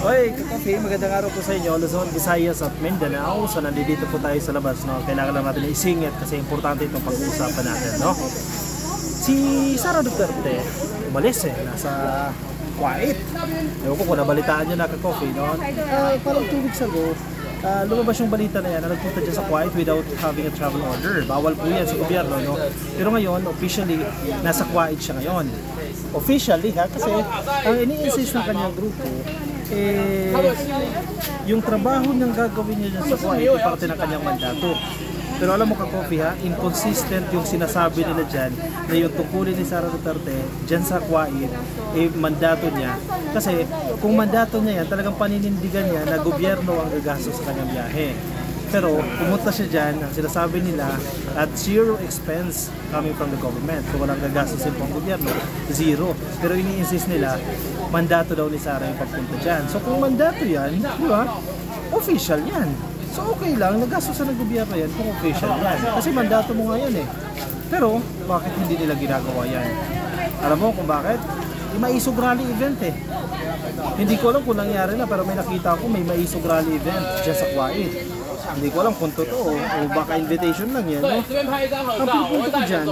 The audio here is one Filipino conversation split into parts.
Oy, Coffee, magandang araw po sa inyo, Luzon, Visayas at Mindanao. So nandito po tayo sa labas, no? Kailangan lang natin isingit kasi importante itong pag-uusapan natin, no? Si Sara Duterte, umalis nasa Kuwait. Ewan ko kung nabalitaan nyo na ka-Coffee, no? Parang 2 weeks ago, lumabas yung balita na yan na nagpunta dyan sa Kuwait without having a travel order. Bawal po yan sa gobyerno, no? Pero ngayon, officially, nasa Kuwait siya ngayon. Officially ha, kasi ang ini-insist ng kanyang grupo yung trabaho niyang gagawin niya dyan sa Kuwait ay parte ng kanyang mandato. Pero alam mo ka-Coffee ha, inconsistent yung sinasabi nila dyan na yung tungkulin ni Sara Duterte dyan sa Kuwait mandato niya. Kasi kung mandato niya yan, talagang paninindigan niya na gobyerno ang gagastos sa kanyang biyahe. Pero pumunta siya dyan, ang sinasabi nila at zero expense coming from the government. So walang gagastusin po ang gobyerno, zero. Pero ini-insist nila, mandato daw ni Sara yung pagpunta dyan. So kung mandato yan, di ba? Official yan. So okay lang, nagastusan ng gobyerno yan kung official yan. Kasi mandato mo nga yan Pero bakit hindi nila ginagawa yan? Alam mo kung bakit? Maisog rally event Hindi ko alam kung nangyari na, pero may nakita ko may maisog rally event dyan sa Kuwait. Hindi ko alam kung totoo o baka invitation lang yan, no? Ang pinupunta ko dyan,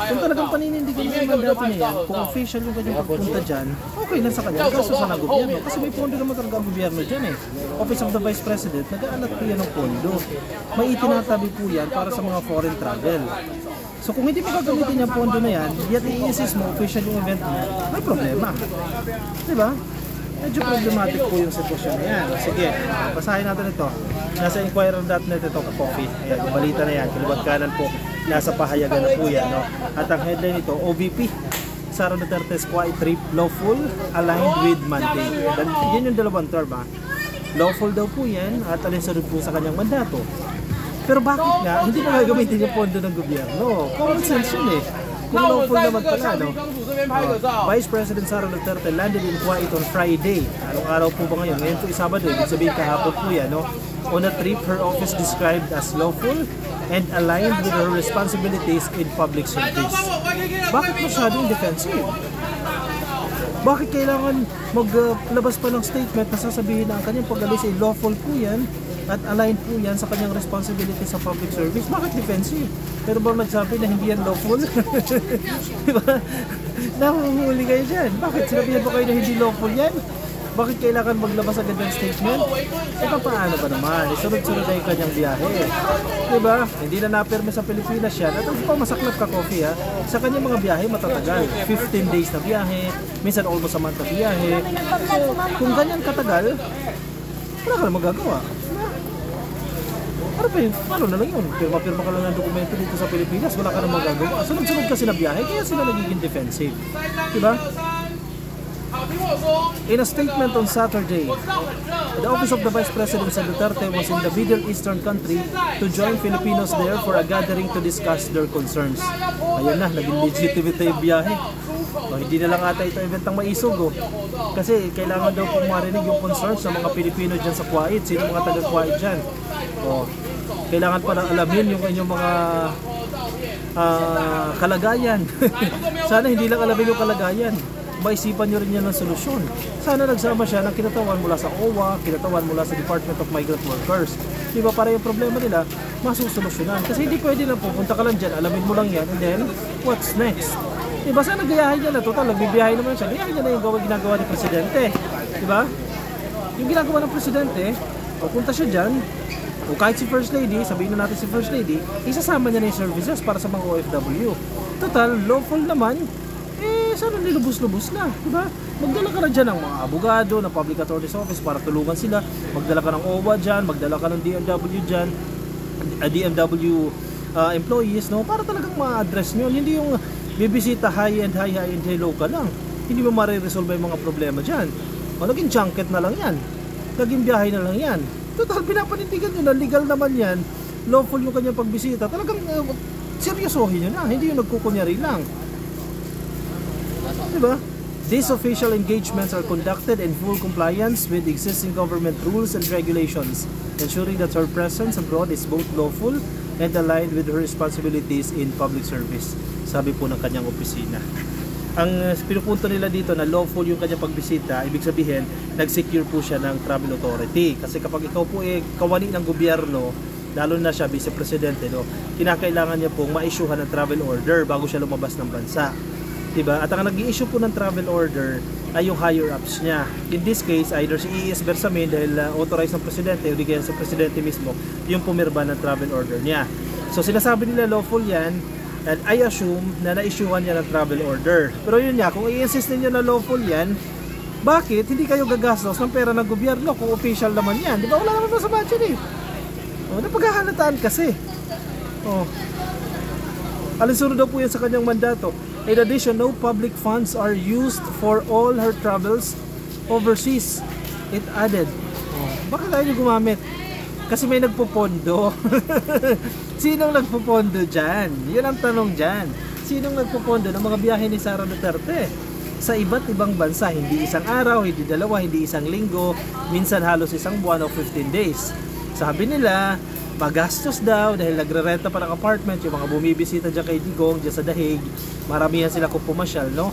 kung talagang paninindigan yung mandato niya yan, kung official yung kanyang pagpunta dyan, okay lang sa kanya, gasusan ng gobyerno. Kasi may pondo naman talaga ang gobyerno dyan Office of the Vice President, nag-aanat po yan ng pondo. May itinatabi po yan para sa mga foreign travel. So kung hindi mo gagamitin yung pondo na yan, yet i-insist mo official yung event mo, may problema. Diba? Medyo problematic po yung sitwasyon na yan. Sige, basahin natin ito. Nasa Inquirer.net ito ka-Coffee. Ayan, yung balita na yan. Kaliwat kanan po, nasa pahayagan na po yan. No? At ang headline ito, OVP, Sara Duterte's Kuwait trip, lawful, aligned with mandate. Yan yung dalawang term Lawful daw po yan at alinsunod po sa kanyang mandato. Pero bakit nga, hindi pa gagamitin yung pondo ng gobyerno? Common sense yun Kung lawful naman pala, no? Vice President Sara Duterte landed in Kuwait on Friday. Anong araw po ba ngayon? Ngayon po Sabado, ibig sabihin kahapon po yan, no? On a trip, her office described as lawful and aligned with her responsibilities in public service. Bakit masyadong defensive? Bakit kailangan maglabas pa ng statement na sasabihin na ang kanyang pag-alis ay lawful po yan at aligned po yan sa kanyang responsibility sa public service? Bakit defensive? Pero ba nagsabi na hindi yan lawful? Diba? Nahuhuli kayo dyan. Bakit? Sinabihan ba kayo na hindi lawful yan? Bakit kailangan maglabas agad ng statement? Paano ba naman? Sunod-sunod na yung kanyang biyahe. Diba? Hindi na napirme sa Pilipinas yan. At ang masaklap ka-Coffee sa kanyang mga biyahe matatagal. 15 days na biyahe, minsan almost a month na biyahe. So, kung ganyan katagal, wala ka na magagawa. Ano pa yun? Paano na lang yun? Pirma-pirma ka lang ng dokumento dito sa Pilipinas, wala ka na magagawa. Sunod-sunod kasi na biyahe, kaya sila nagiging defensive. Diba? In a statement on Saturday, the Office of the Vice President Duterte was in the Middle Eastern country to join Filipinos there for a gathering to discuss their concerns. Ayun na, naging legitimate yung biyahe. Hindi na lang ata ito event ng maisog kasi kailangan daw pong marinig yung concerns ng mga Pilipino dyan sa Kuwait. Sino mga taga-Kuwait dyan? Kailangan pa lang alamin yung inyong mga kalagayan. Sana hindi lang alamin yung kalagayan, maisipan nyo rin yan ng solusyon. Sana nagsama siya ng kinatawan mula sa OWA, kinatawan mula sa Department of Migrant Workers. Diba para yung problema nila masusolusyonan. Kasi hindi pwede na pupunta ka lang dyan, alamin mo lang yan, and then what's next? Diba sana gayahin niya na, total nagbibiyahe naman siya, gayahin niya na yung ginagawa ni Presidente. Diba? Yung ginagawa ng Presidente, pupunta siya dyan, o kahit si First Lady, sabihin na natin si First Lady, isasama niya na yung services para sa mga OFW. Total, lawful naman, sana nilubos-lubos na, diba? Magdala ka na dyan ng mga abogado, ng Public Attorney's Office para tulungan sila, magdala ka ng OWA dyan, magdala ka ng DMW dyan, DMW employees, no? Para talagang ma-address nyo. Hindi yung bibisita high-end low ka lang. Hindi mo mariresolve yung mga problema dyan. Naging junket na lang yan. Naging biyahe na lang yan. Total, pinapanindigan nyo na legal naman yan. Lawful yung kanyang pagbisita. Talagang seryosohin nyo na. Hindi yung nagkukunyari lang. Diba? These official engagements are conducted in full compliance with existing government rules and regulations, ensuring that her presence abroad is both lawful and aligned with her responsibilities in public service, sabi po ng kanyang opisina. Ang pinupunto nila dito na lawful yung kanyang pagbisita, ibig sabihin, nag-secure po siya ng travel authority. Kasi kapag ikaw po kawani ng gobyerno, lalo na siya, Vice Presidente, no, kinakailangan niya pong ma-issuehan ng travel order bago siya lumabas ng bansa. Diba? At ang nag-i-issue po ng travel order ay yung higher-ups niya. In this case, either si E.S. Bersamin dahil authorized ng Presidente o di kaya sa Presidente mismo yung pumirma ng travel order niya. So sinasabi nila lawful yan, and I assume na na-issuehan niya ng travel order. Pero yun nga, kung i-insist ninyo na lawful yan, bakit hindi kayo gagastos ng pera ng gobyerno kung official naman yan? Di ba? Wala naman sa budget eh. O, napaghahalataan kasi. O, alinsunod daw po yan sa kanyang mandato. In addition, no public funds are used for all her travels overseas. It added. Oh, bakit tayo gumamit? Kasi may nagpupondo. Sinong nagpupondo dyan? Yun ang tanong dyan. Sinong nagpupondo ng mga biyahe ni Sara Duterte? Sa iba't ibang bansa, hindi isang araw, hindi dalawa, hindi isang linggo, minsan halos isang buwan o 15 days. Sabi nila, magastos daw dahil nagre-renta pa ng apartment yung mga bumibisita dyan kay Digong, dyan sa Dahig. Maramihan sila kung pumasyal, no?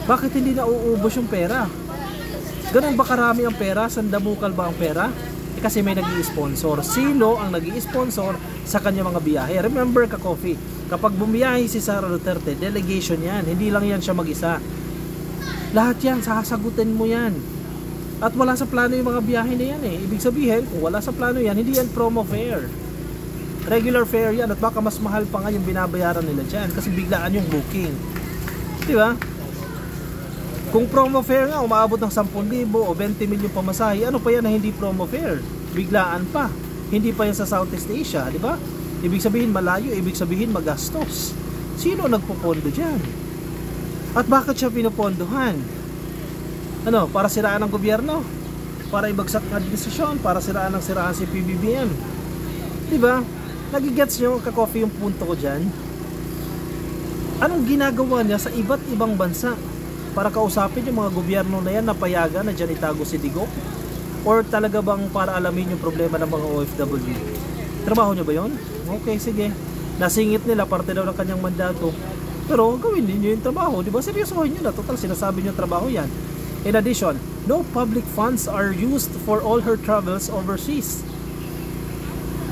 Bakit hindi nauubos yung pera? Ganun ba karami ang pera? Sandamukal ba ang pera? Kasi may nag-i-sponsor. Sino ang nag-i-sponsor sa kanya mga biyahe? Remember ka, Coffee, kapag bumiyahe si Sara Duterte, delegation yan. Hindi lang yan siya mag-isa. Lahat yan, sasagutin mo yan. At wala sa plano yung mga biyahe na yan eh. Ibig sabihin, kung wala sa plano yan, hindi yan promo fare. Regular fare yan at baka mas mahal pa nga yung binabayaran nila dyan kasi biglaan yung booking. Di ba? Kung promo fare nga, umaabot ng 10,000 o 20 milyon pamasahe, ano pa yan na hindi promo fare? Biglaan pa. Hindi pa yan sa Southeast Asia, di ba? Ibig sabihin malayo, ibig sabihin magastos. Sino nagpupondo dyan? At bakit siya pinupondohan? Ano, para siraan ang gobyerno? Para ibagsak ang administrasyon? Para siraan si PBBM? Diba? Nagigets nyo, ka-coffee, yung punto ko dyan? Anong ginagawa niya sa iba't ibang bansa para kausapin yung mga gobyerno na yan na payagan na dyan itago si Digong? Or talaga bang para alamin yung problema ng mga OFW? Trabaho niya ba yun? Okay, sige. Nasingit nila, parte daw ng kanyang mandato. Pero gawin ninyo yung trabaho, di ba? Seryosohin nyo na, total sinasabi nyo trabaho yan. In addition, no public funds are used for all her travels overseas.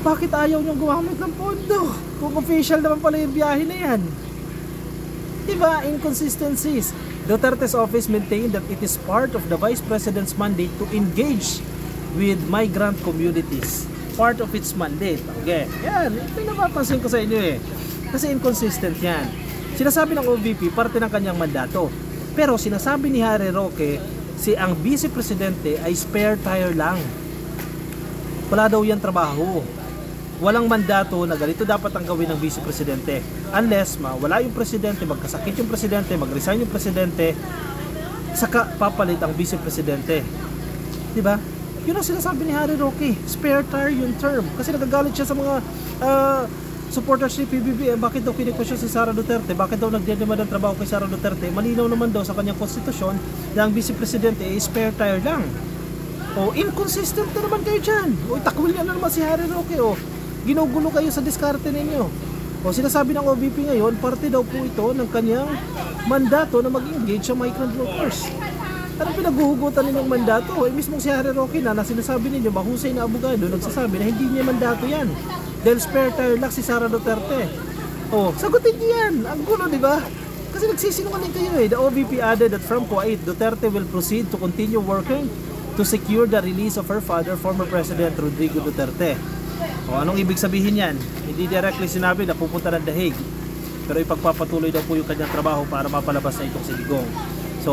Bakit ayaw nyo gumamit ng pondo? Kung official naman pala yung biyahe na yan. Diba? Inconsistencies. Duterte's office maintained that it is part of the Vice President's mandate to engage with migrant communities. Part of its mandate. Okay. Yan. Ito yung napapansin ko sa inyo eh. Kasi inconsistent yan. Sinasabi ng OVP, parte ng kanyang mandato. Pero sinasabi ni Harry Roque, ang Vice Presidente ay spare tire lang. Wala daw yan trabaho. Walang mandato na ganito dapat ang gawin ng Vice Presidente. Unless wala yung Presidente, magkasakit yung Presidente, mag-resign yung Presidente, saka papalit ang Vice Presidente. Diba? Yun ang sinasabi ni Harry Roque. Spare tire yung term. Kasi nagagalit siya sa mga supporters ni PBBM. Bakit daw kinikwestiyon si Sara Duterte? Bakit daw nagdedemand ng trabaho kay Sara Duterte? Malinaw naman daw sa kanyang konstitusyon na ang Vice Presidente ay spare tire lang. O, inconsistent na naman kayo dyan. O, takwil na naman si Harry Roque. O, ginugulo kayo sa diskarte ninyo. O, sinasabi ng OVP ngayon, parte daw po ito ng kanyang mandato na mag-engage sa migrant workers. Anong pinaghuhugutan ninyong mandato? Eh, mismong si Harry Roque na sinasabi ninyo, mahusay na abogado, nagsasabi na hindi niya mandato yan. Dahil spare tire lang si Sara Duterte. O, sagutin niyo yan. Ang gulo, di ba? Kasi nagsisinungaling kayo eh. The OVP added that from Kuwait, Duterte will proceed to continue working to secure the release of her father, former President Rodrigo Duterte. O, anong ibig sabihin yan? Hindi directly sinabi na pupunta ng Dahig. Pero ipagpapatuloy daw po yung kanyang trabaho para mapalabas na itong si Digong. So,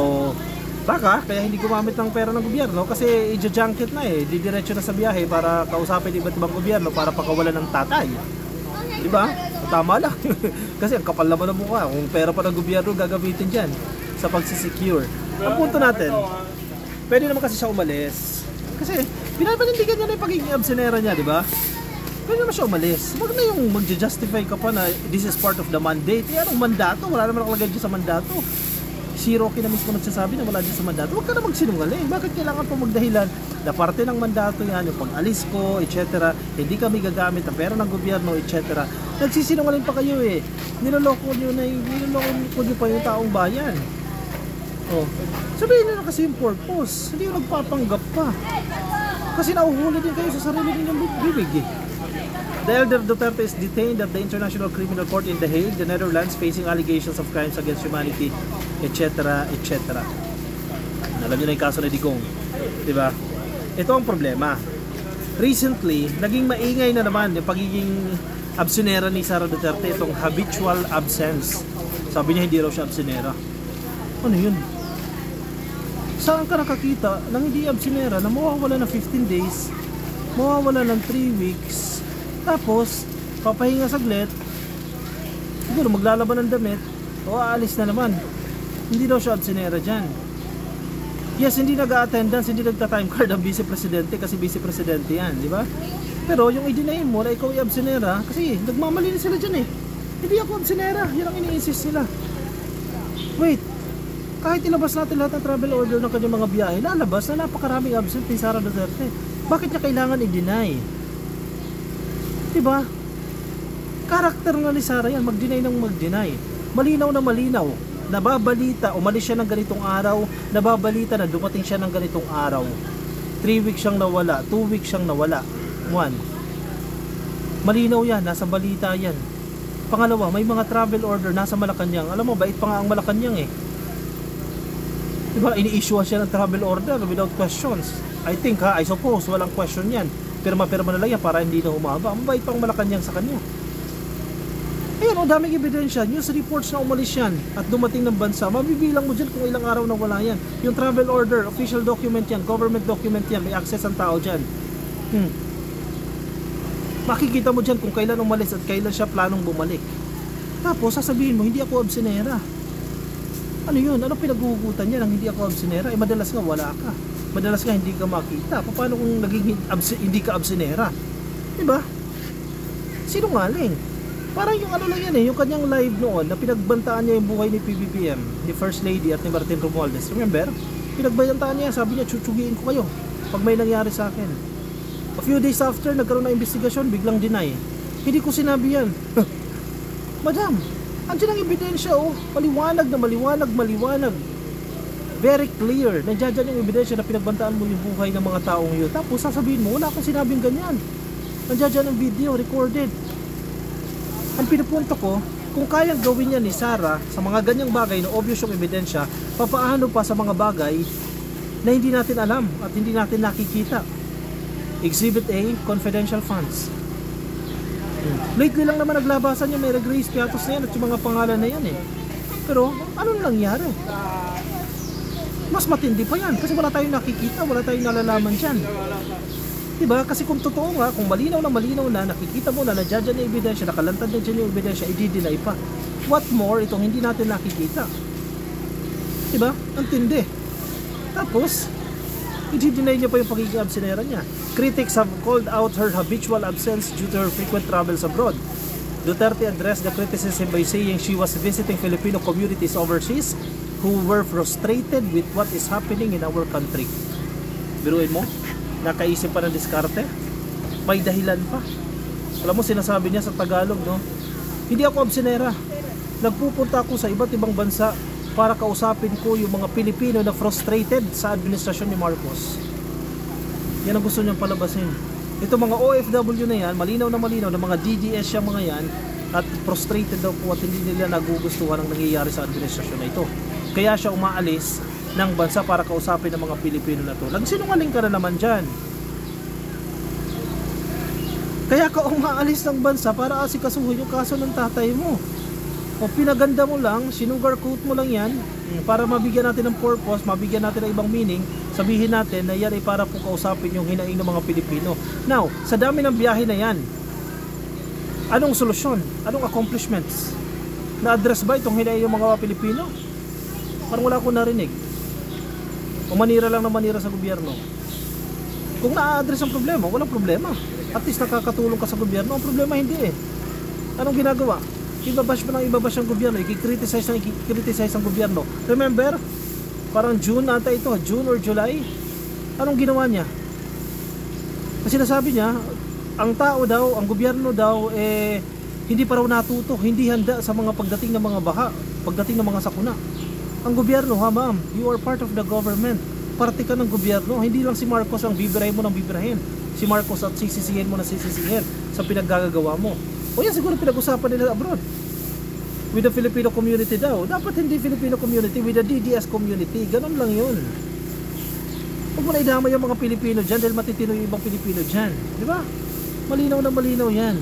baka kaya hindi gumamit ng pera ng gobyerno kasi i-junket na eh. Didiretso na sa biyahe para kausapin iba't ibang gobyerno para pakawalan ng tatay. Diba? Tama lang. Kasi ang kapal naman ng mukha. Kung pera pa ng gobyerno gagamitin dyan sa pagsisecure. Ang punto natin, pwede naman kasi siya umalis. Kasi pinapanindigan niya na yung pagiging absenera niya, di ba? Pwede naman siya umalis. Huwag na yung mag-justify ka pa na this is part of the mandate. Eh, anong mandato? Wala naman nakalagay dyan sa mandato. Si Roque na mismo nagsasabi na wala dyan sa mandato. Huwag ka na magsinungaling. Bakit kailangan pa magdahilan na parte ng mandato yan, yung pag-alis ko, etc. Hindi kami gagamit ang pera ng gobyerno, etc. Nagsisinungaling pa kayo eh. Niloloko nyo pa yung taong bayan. Oh. Sabihin nyo na kasi yung purpose. Hindi yung nagpapanggap pa. Kasi nauhuli din kayo sa sarili ninyong bibig eh. The elder Duterte is detained at the International Criminal Court in The Hague, the Netherlands, facing allegations of crimes against humanity, etc. etc. Alam nyo na yung kaso na Digong, diba? Ito ang problema. Recently, naging maingay na naman yung pagiging absenera ni Sara Duterte, itong habitual absence. Sabi niya hindi raw siya absenera. Ano yun? Saan ka nakakita ng hindi absenera na mawawala ng 15 days, mawawala ng 3 weeks, tapos papahinga saglit, siguro maglalaban ng damit, o aalis na naman. Hindi daw siya absenera dyan. Yes, hindi nag-attendance, hindi nagta-time card ang vice-presidente kasi vice-presidente yan, di ba? Pero yung i-deny mo na ikaw ay absenera, kasi nagmamali na sila dyan eh. Hindi ako absenera, yan ang ini-insist nila. Wait, kahit ilabas natin lahat ng travel order ng kanyang mga biyahe, lalabas na napakaraming absent ni Sara Duterte. Bakit niya kailangan i-deny? Diba? Karakter na ni Sara yan, mag-deny ng mag-deny. Malinaw na malinaw. Nababalita, umalis siya ng ganitong araw, nababalita na dumating siya ng ganitong araw. 3 weeks siyang nawala, 2 weeks siyang nawala. 1. Malinaw yan, nasa balita yan. Pangalawa, may mga travel order nasa Malacanang. Alam mo, bait pa nga ang Malacanang eh. Diba, ini-issue siya ng travel order without questions. I think I suppose, walang question yan. Pirma-pirma na lang yan para hindi na humaba. Mabait pang Malacanang sa kanya. Ayan, o daming ebidensya. News reports na umalis yan at dumating ng bansa. Mabibilang mo dyan kung ilang araw na wala yan. Yung travel order, official document yan, government document yan, may access ang tao dyan. Makikita mo dyan kung kailan umalis at kailan siya planong bumalik. Tapos sasabihin mo, hindi ako absenera. Ano yun? Ano pinaghuhugutan niya ng hindi ako absenera? Eh madalas nga wala ka. Madalas nga hindi ka makita. Paano kung naging hindi ka absenera? Diba? Sinungaling. Parang yung ano lang yan eh, yung kanyang live noon na pinagbantaan niya yung buhay ni PBBM, ni First Lady at ni Martin Romualdez. Remember? Pinagbantaan niya, sabi niya, chuchugiin ko kayo pag may nangyari sa akin. A few days after, nagkaroon ng investigasyon, biglang deny. Hindi ko sinabi yan. Madam, andyan ang ebidensya oh. Maliwanag na maliwanag. Very clear. Nandiyan dyan yung ebidensya na pinagbantaan mo yung buhay ng mga taong yun. Tapos sasabihin mo, wala akong sinabing ganyan. Nandiyan dyan ang video, recorded. Ang pinupunto ko, kung kayang gawin niya ni Sara sa mga ganyang bagay na obvious yung ebidensya, papaano pa sa mga bagay na hindi natin alam at hindi natin nakikita. Exhibit A, confidential funds. Lately lang naman naglabasan yung may Grace Piatos na yan at yung mga pangalan na yan eh. Pero ano nangyari? Mas matindi pa yan kasi wala tayong nakikita, wala tayong nalalaman dyan. Diba? Kasi kung totoo nga, kung malinaw na, nakikita mo na nandiyan yung ebidensya, nakalantad na dyan yung ebidensya, i-deny pa. What more, itong hindi natin nakikita. Diba? Ang tindi. Tapos, i-deny niya pa yung pagiging absenera niya. Critics have called out her habitual absence due to her frequent travels abroad. Duterte addressed the criticism by saying she was visiting Filipino communities overseas who were frustrated with what is happening in our country. Biruin mo? Nakaisip pa ng diskarte? May dahilan pa. Alam mo, sinasabi niya sa Tagalog, no? Hindi ako absenera. Nagpupunta ako sa iba't ibang bansa para kausapin ko yung mga Pilipino na frustrated sa administrasyon ni Marcos. Yan ang gusto niyang palabasin. Ito mga OFW na yan, malinaw na mga DDS yung mga yan, at frustrated daw po at hindi nila nagugustuhan ang nangyayari sa administrasyon na ito. Kaya siya umaalis ng bansa para kausapin ng mga Pilipino na to. Nagsinungaling ka na naman dyan. Kaya ka umaalis ng bansa para asikasuhin yung kaso ng tatay mo. O pinaganda mo lang, sinugarcoat mo lang yan para mabigyan natin ng purpose, mabigyan natin ng ibang meaning, sabihin natin na yan ay para po kausapin yung hinaing ng mga Pilipino. Now, sa dami ng biyahe na yan, anong solusyon? Anong accomplishments? Na-address ba itong hinaing ng mga Pilipino? Parang wala akong narinig. O manira lang na manira sa gobyerno. Kung na-address ang problema, walang problema. At least nakakatulong ka sa gobyerno. Ang problema hindi eh. Anong ginagawa? Ibabash pa ng ibabash ang gobyerno, i-criticize ang gobyerno. Remember, parang June ata ito, June or July. Anong ginawa niya? Kasi nasabi niya, ang tao daw, ang gobyerno daw, hindi pa raw natuto, hindi handa sa mga pagdating ng mga baha, pagdating ng mga sakuna. Ang gobyerno ha ma'am, you are part of the government. Parte ka ng gobyerno. Hindi lang si Marcos ang bibirahin mo ng bibirahin. Si Marcos at sisisihin mo na sisisihin sa pinaggagawa mo. O yan siguro pinag-usapan nila abroad. With the Filipino community daw. Dapat hindi Filipino community, with the DDS community. Ganon lang yun. Huwag mo na idama yung mga Pilipino dyan dahil matitino yung ibang Pilipino dyan. Di ba? Malinaw na malinaw yan.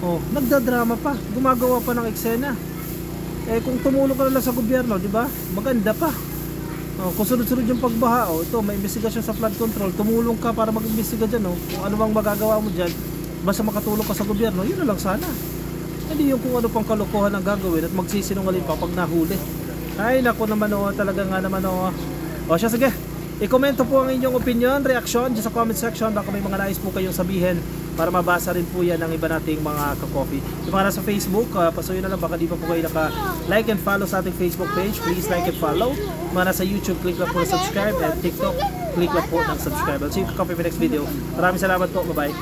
Oh, nagdadrama pa. Gumagawa pa ng eksena. Eh kung tumulong ka na lang sa gobyerno, di ba? Maganda pa. Oh, kung sunod-sunod yung pagbaha, oh, ito may investigasyon sa flood control, tumulong ka para mag-imbestiga dyan, oh. Kung ano bang magagawa mo dyan, basta makatulong ka sa gobyerno, yun na lang sana. Hindi yung kung ano pang kalokohan ang gagawin at magsisinungaling pa pag nahuli. Ay naku naman, oh, talaga nga naman, oh. O siya, sige, i-komento po ang inyong opinion, reaksyon dyan sa comment section. Baka may mga nais po kayong sabihin para mabasa rin po yan ng iba nating mga ka-coffee. Yung mga nasa Facebook, pasuyin na lang, baka di pa po kayo naka-like and follow sa ating Facebook page. Please like and follow. Yung mga nasa YouTube, click lang po ng subscribe, and TikTok, click lang po ng subscribe. I'll see you ka-coffee in the next video. Maraming salamat po, bye-bye.